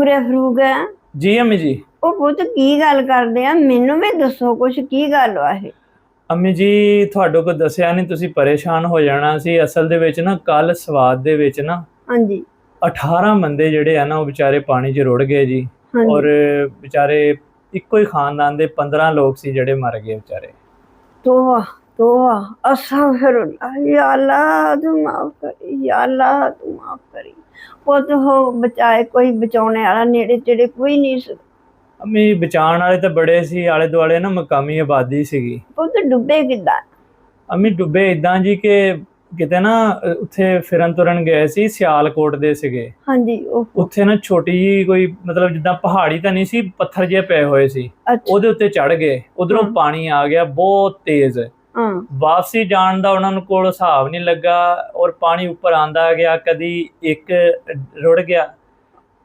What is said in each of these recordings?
ਨੂਰੇ ਫਰੂਕ ਹੈ ਜੀ अम्मी जी। ਉਹ ਪੁੱਤ ਕੀ ਗੱਲ ਕਰਦੇ ਆ? ਮੈਨੂੰ ਵੀ ਦੱਸੋ ਕੁਛ, ਕੀ ਗੱਲ ਵਾ ਇਹ? अम्मी जी ਤੁਹਾਡੇ ਕੋਲ ਦੱਸਿਆ ਨਹੀਂ, ਤੁਸੀਂ ਪਰੇਸ਼ਾਨ ਹੋ ਜਾਣਾ ਸੀ। ਅਸਲ ਦੇ ਵਿੱਚ ਨਾ ਕੱਲ ਸਵਾਦ ਦੇ ਵਿੱਚ ਨਾ ਹਾਂਜੀ 18 ਬੰਦੇ ਜਿਹੜੇ ਆ ਨਾ ਉਹ ਵਿਚਾਰੇ ਪਾਣੀ 'ਚ ਰੁੜ ਗਏ ਜੀ। ਔਰ ਹਾਂਜੀ। ਵਿਚਾਰੇ ਇੱਕੋ ਹੀ ਖਾਨਦਾਨ ਦੇ 15 ਲੋਕ ਸੀ ਜਿਹੜੇ ਮਰ ਗਏ ਵਿਚਾਰੇ। ਤੋਬਾ ਤੋਬਾ, ਅਸਤਗਫਿरुल्लाह, या अल्लाह तू माफ करी, या अल्लाह तू माफ करी। ਪੁੱਤ ਹੋ ਬਚਾਏ, ਕੋਈ ਬਚਾਉਣੇ ਵਾਲਾ ਨੇੜੇ ਤੇੜੇ ਕੋਈ ਨਹੀਂ ਸੀ। ਅੰਮੀ ਬਚਾਉਣ ਵਾਲੇ ਤਾਂ ਬੜੇ ਸੀ, ਆਲੇ ਦੁਆਲੇ ਨਾ ਮਕਾਮੀ ਆਬਾਦੀ ਸੀਗੀ। ਪੁੱਤ ਡੁੱਬੇ ਕਿੱਦਾਂ? ਅੰਮੀ ਡੁੱਬੇ ਇਦਾਂ ਜੀ ਕਿ ਕਿਤੇ ਨਾ ਉੱਥੇ ਫਿਰਨ ਤੁਰਨ ਗਏ ਸੀ, ਸਿਆਲਕੋਟ ਦੇ ਸੀਗੇ। ਹਾਂਜੀ। ਉਹ ਉੱਥੇ ਨਾ ਛੋਟੀ ਜੀ ਕੋਈ ਮਤਲਬ ਜਿੱਦਾਂ ਪਹਾੜੀ ਤਾਂ ਨਹੀਂ ਸੀ, ਪੱਥਰ ਜਿਹੇ ਪਏ ਹੋਏ ਸੀ, ਉਹਦੇ ਉੱਤੇ ਚੜ ਗਏ। ਉਧਰੋਂ ਪਾਣੀ ਆ ਗਿਆ ਬਹੁਤ ਤੇਜ਼। ਵਾਪਸੀ ਜਾਣ ਦਾ ਉਹਨਾਂ ਨੂੰ ਕੋਲ ਹਿਸਾਬ ਨਹੀਂ ਲੱਗਾ ਔਰ ਪਾਣੀ ਉੱਪਰ ਆਂਦਾ ਗਿਆ। ਕਦੀ ਇੱਕ ਰੁੜ ਗਿਆ,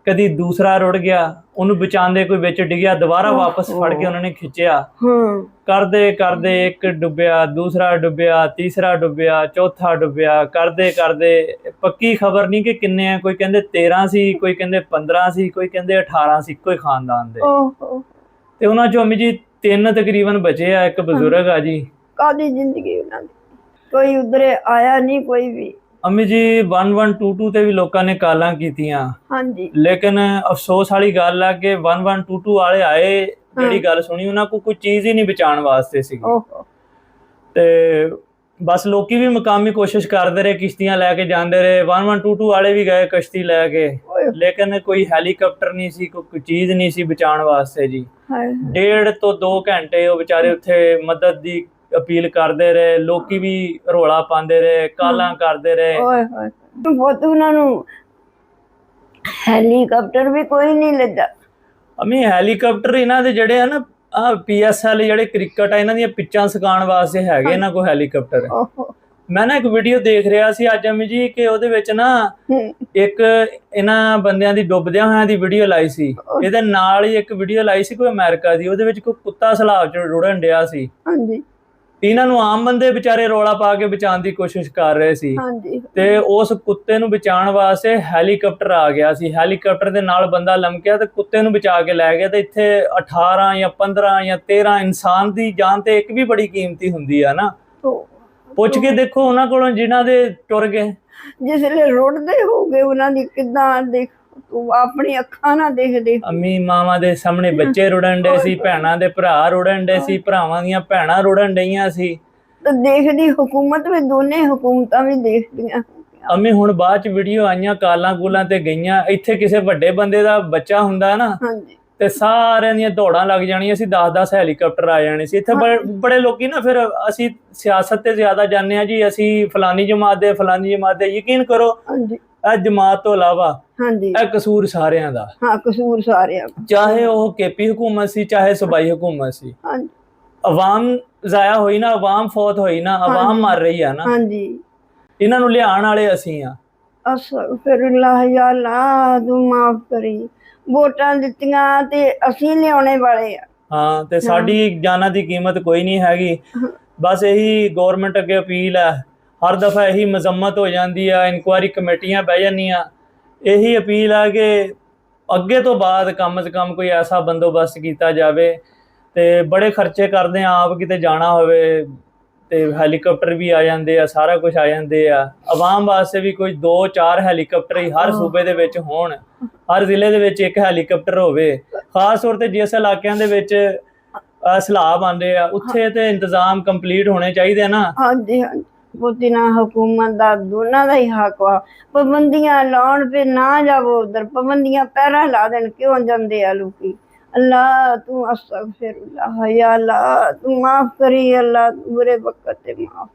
ਕਦੀ ਦੂਸਰਾ ਰੁੜ ਗਿਆ, ਉਹਨੂੰ ਬਚਾਉਂਦੇ ਕੋਈ ਵਿੱਚ ਡਿੱਗਿਆ, ਦੁਬਾਰਾ ਵਾਪਸ ਫੜ ਕੇ ਉਹਨਾਂ ਨੇ ਖਿੱਚਿਆ। ਕਰਦੇ ਕਰਦੇ ਇੱਕ ਡੁੱਬਿਆ, ਦੂਸਰਾ ਡੁੱਬਿਆ, ਤੀਸਰਾ ਡੁੱਬਿਆ, ਚੌਥਾ ਡੁੱਬਿਆ। ਕਰਦੇ ਕਰਦੇ ਪੱਕੀ ਖਬਰ ਨਹੀਂ ਕਿ ਕਿੰਨੇ ਆ, ਕੋਈ ਕਹਿੰਦੇ 13 ਸੀ, ਕੋਈ ਕਹਿੰਦੇ 15 ਸੀ, ਕੋਈ ਕਹਿੰਦੇ 18 ਸੀ, ਇੱਕੋ ਹੀ ਖਾਨਦਾਨ ਦੇ। ਤੇ ਉਹਨਾਂ ਚੋਂ ਅੰਮੀ ਜੀ 3 ਤਕਰੀਬਨ ਬਚੇ ਆ। ਇੱਕ ਬਜ਼ੁਰਗ ਆ ਜੀ। ਕਾਦੀ ਜ਼ਿੰਦਗੀ ਉਹਨਾਂ ਦੀ, ਕੋਈ ਉਧਰੇ ਆਇਆ ਨਹੀਂ ਕੋਈ ਵੀ। ਅੰਮੀ ਜੀ 1122 ਤੇ ਵੀ ਲੋਕਾਂ ਨੇ ਕਾਲਾਂ ਕੀਤੀਆਂ। ਹਾਂਜੀ। ਲੇਕਿਨ ਅਫਸੋਸ ਵਾਲੀ ਗੱਲ ਆ ਕਿ 1122 ਵਾਲੇ ਆਏ, ਜਿਹੜੀ ਗੱਲ ਸੁਣੀ ਉਹਨਾਂ ਕੋਲ ਕੋਈ ਚੀਜ਼ ਹੀ ਨਹੀਂ ਬਚਾਉਣ ਵਾਸਤੇ ਸੀਗੀ। ਤੇ ਬਸ ਲੋਕੀ ਵੀ ਮਕਾਮੀ ਕੋਸ਼ਿਸ਼ ਕਰਦੇ ਰਹੇ, ਕਿਸ਼ਤੀਆਂ ਲੈ ਕੇ ਜਾਂਦੇ ਰਹੇ। 1122 ਵਾਲੇ ਵੀ ਗਏ ਕਸ਼ਤੀ ਲੈ ਕੇ, ਲੇਕਿਨ ਕੋਈ ਹੈਲੀਕਾਪਟਰ ਨਹੀਂ ਸੀ, ਕੋਈ ਚੀਜ਼ ਨਹੀਂ ਸੀ ਬਚਾਉਣ ਵਾਸਤੇ ਜੀ। 1.5 ਤੋਂ 2 ਘੰਟੇ ਉਹ ਵਿਚਾਰੇ ਉੱਥੇ ਮਦਦ ਦੀ ਅਪੀਲ ਕਰਦੇ ਰਹੇ। ਲੋਕੀ ਵੀ ਰੋਲਾ ਪਾਉਂਦੇ ਰਹੇ, ਕਾਲਾਂ ਕਰਦੇ ਰਹੇ। ਬਹੁਤ ਉਹਨਾਂ ਨੂੰ ਹੈਲੀਕਾਪਟਰ ਵੀ ਕੋਈ ਨਹੀਂ ਲੱਗਾ। ਅਮੀ ਹੈਲੀਕਾਪਟਰ ਇਹਨਾਂ ਦੇ ਜਿਹੜੇ ਆ ਨਾ PSL ਜਿਹੜੇ ਕ੍ਰਿਕਟ ਆ ਇਹਨਾਂ ਦੀਆਂ ਪਿੱਚਾਂ ਸਿਖਾਉਣ ਵਾਸਤੇ ਹੈਗੇ ਇਹਨਾਂ ਕੋਲ ਹੈਲੀਕਾਪਟਰ। ਮੈਂ ਨਾ ਇੱਕ ਵੀਡੀਓ ਦੇਖ ਰਿਹਾ ਸੀ ਅੱਜ ਅਮੀ ਜੀ ਕਿ ਉਹਦੇ ਵਿੱਚ ਨਾ ਇੱਕ ਇਹਨਾਂ ਬੰਦਿਆਂ ਦੀ ਡੁੱਬਦਿਆਂ ਹੋਇਆਂ ਦੀ ਵੀਡੀਓ ਲਾਈ ਸੀ। ਇਹਦੇ ਨਾਲ ਹੀ ਇੱਕ ਵੀਡੀਓ ਲਾਈ ਸੀ ਕੋਈ ਅਮਰੀਕਾ ਦੀ, ਉਹਦੇ ਵਿੱਚ ਕੋਈ ਕੁੱਤਾ ਸਲਾਬ ਚ ਰੁੜਨ ਡਿਆ ਸੀ। ਇਹਨਾਂ ਨੂੰ ਆਮ ਬੰਦੇ ਵਿਚਾਰੇ ਰੌਲਾ ਪਾ ਕੇ ਬਚਾਉਣ ਦੀ ਕੋਸ਼ਿਸ਼ ਕਰ ਰਹੇ ਸੀ ਤੇ ਉਸ ਕੁੱਤੇ ਨੂੰ ਬਚਾਉਣ ਵਾਸਤੇ ਹੈਲੀਕਾਪਟਰ ਆ ਗਿਆ ਸੀ। ਹੈਲੀਕਾਪਟਰ ਦੇ ਨਾਲ ਬੰਦਾ ਲਮਕਿਆ ਤੇ ਕੁੱਤੇ ਨੂੰ ਬਚਾ ਕੇ ਲੈ ਗਿਆ। ਤੇ ਇੱਥੇ 18 ਜਾਂ 15 ਜਾਂ 13 ਇਨਸਾਨ ਦੀ ਜਾਨ ਤੇ ਇੱਕ ਵੀ ਬੜੀ ਕੀਮਤੀ ਹੁੰਦੀ ਆ ਨਾ। ਪੁੱਛ ਕੇ ਦੇਖੋ ਉਹਨਾਂ ਕੋਲੋਂ ਜਿਨ੍ਹਾਂ ਦੇ ਟੁਰ ਗਏ, ਜਿਸਲੇ ਰੁੜਦੇ ਹੋ ਗਏ, ਉਹਨਾਂ ਦੀ ਕਿੱਦਾਂ ਦੇਖ, ਤੂੰ ਆਪਣੀ ਅੱਖਾਂ ਨਾਲ ਦੇਖਦੇ। ਅੰਮੀ ਮਾਵਾਂ ਦੇ ਸਾਹਮਣੇ ਬੱਚੇ ਰੁੜਨ ਡੇ ਸੀ, ਭੈਣਾਂ ਦੇ ਭਰਾ ਰੁੜਨ ਡੇ ਸੀ, ਭਰਾਵਾਂ ਦੀਆਂ ਭੈਣਾਂ ਰੁੜਨ ਡਈਆਂ ਸੀ। ਤੇ ਦੇਖਦੀ ਹੁਕੂਮਤ ਵੀ, ਦੋਨੇ ਹੁਕੂਮਤਾਂ ਵੀ ਦੇਖਦੀਆਂ। ਅੰਮੀ ਹੁਣ ਬਾਅਦ ਚ ਵੀਡੀਓ ਆਈਆਂ, ਕਾਲਾਂ ਕੂਲਾਂ ਤੇ ਗਈਆਂ। ਇੱਥੇ ਕਿਸੇ ਵੱਡੇ ਬੰਦੇ ਦਾ ਬੱਚਾ ਹੁੰਦਾ ਨਾ ਤੇ ਸਾਰਿਆਂ ਦੀਆਂ ਦੌੜਾਂ ਲੱਗ ਜਾਣੀਆਂ ਸੀ, 10-10 ਹੈਲੀਕਾਪਟਰ ਆ ਜਾਣੇ ਸੀ। ਇੱਥੇ ਬੜੇ ਲੋਕੀ ਨਾ ਫਿਰ ਅਸੀਂ ਸਿਆਸਤ ਤੇ ਜ਼ਿਆਦਾ ਜਾਂਦੇ ਆ ਜੀ, ਅਸੀਂ ਫਲਾਨੀ ਜਮਾਤ ਦੇ ਫਲਾਨੀ ਜਮਾਤ ਦੇ। ਯਕੀਨ ਕਰੋ ਇਹ ਜਮਾਤ ਤੋਂ ਇਲਾਵਾ ਇਹ ਕਸੂਰ ਸਾਰਿਆਂ ਦਾ। ਕਸੂਰ ਸਾਰਿਆਂ ਦਾ, ਚਾਹੇ ਉਹ KP ਹੁਕੂਮਤ ਸੀ, ਚਾਹੇ ਸੂਬਾਈ ਹੁਕੂਮਤ ਸੀ। ਅਵਾਮ ਜ਼ਾਇਆ ਹੋਈ ਨਾ, ਅਵਾਮ ਫੌਤ ਹੋਈ ਨਾ, ਅਵਾਮ ਮਰ ਰਹੀ ਆ ਨਾ। ਇਹਨਾਂ ਨੂੰ ਲਿਆਉਣ ਵਾਲੇ ਅਸੀਂ ਆ। ਅਸਤਗਫਿरुल्लाह, या अल्लाह तू माफ करी। ਵੋਟਾਂ ਦਿੱਤੀਆਂ ਤੇ ਅਸੀਂ ਲਿਆਉਣੇ ਵਾਲੇ ਆ। ਹਾਂ, ਤੇ ਸਾਡੀ ਜਾਨਾਂ ਦੀ ਕੀਮਤ ਕੋਈ ਨਹੀਂ ਹੈਗੀ। ਬਸ ਇਹੀ ਗੌਰਮੈਂਟ ਅੱਗੇ ਅਪੀਲ ਹੈ। ਹਰ ਦਫਾ ਇਹੀ ਮਜ਼ੰਮਤ ਹੋ ਜਾਂਦੀ ਆ, ਇਨਕੁਆਇਰੀ ਕਮੇਟੀਆਂ ਬਹਿ ਜਾਂਦੀਆਂ। ਇਹੀ ਅਪੀਲ ਹੈ ਕਿ ਅੱਗੇ ਤੋਂ ਬਾਅਦ ਕਮ ਸੇ ਕਮ ਕੋਈ ਐਸਾ ਬੰਦੋਬਸਤ ਕੀਤਾ ਜਾਵੇ। ਤੇ ਬੜੇ ਖਰਚੇ ਕਰਦੇ ਆ, ਆਪ ਕਿਤੇ ਜਾਣਾ ਹੋਵੇ ਤੇ ਹੈਲੀਕਾਪਟਰ ਵੀ ਆ ਜਾਂਦੇ ਆ, ਸਾਰਾ ਕੁਝ ਆ ਜਾਂਦੇ ਆ। ਆਵਾਮ ਵਾਸਤੇ ਵੀ ਕੋਈ 2-4 ਹੈਲੀਕਾਪਟਰ ਹੀ ਹਰ ਸੂਬੇ ਦੇ ਵਿੱਚ ਹੋਣ, ਹਰ ਜ਼ਿਲ੍ਹੇ ਦੇ ਵਿੱਚ ਇੱਕ ਹੈਲੀਕਾਪਟਰ ਹੋਵੇ। ਖਾਸ ਤੌਰ ਤੇ ਜਿਸ ਇਲਾਕਿਆਂ ਦੇ ਵਿੱਚ ਸੈਲਾਬ ਆਉਂਦੇ ਆ ਉੱਥੇ ਤੇ ਇੰਤਜ਼ਾਮ ਕੰਪਲੀਟ ਹੋਣੇ ਚਾਹੀਦੇ ਆ ਨਾ। ਹਾਂਜੀ। ਬੋਤੀਨਾ ਹੁਕੂਮਤ ਦਾ ਦੋਨਾਂ ਦਾ ਹੀ ਹੱਕ ਵਾ। ਪਾਬੰਦੀਆਂ ਲਾਉਣ ਤੇ ਨਾ ਜਾਵੋ ਉਧਰ, ਪਾਬੰਦੀਆਂ ਪਹਿਲਾਂ ਲਾ ਦੇਣ, ਕਿਉਂ ਜਾਂਦੇ ਆ ਲੋਕੀ। अल्लाह तू अस्तगफिरुल्लाह, या अल्लाह तू माफ करी, अल्लाह बुरे वक्त माफ।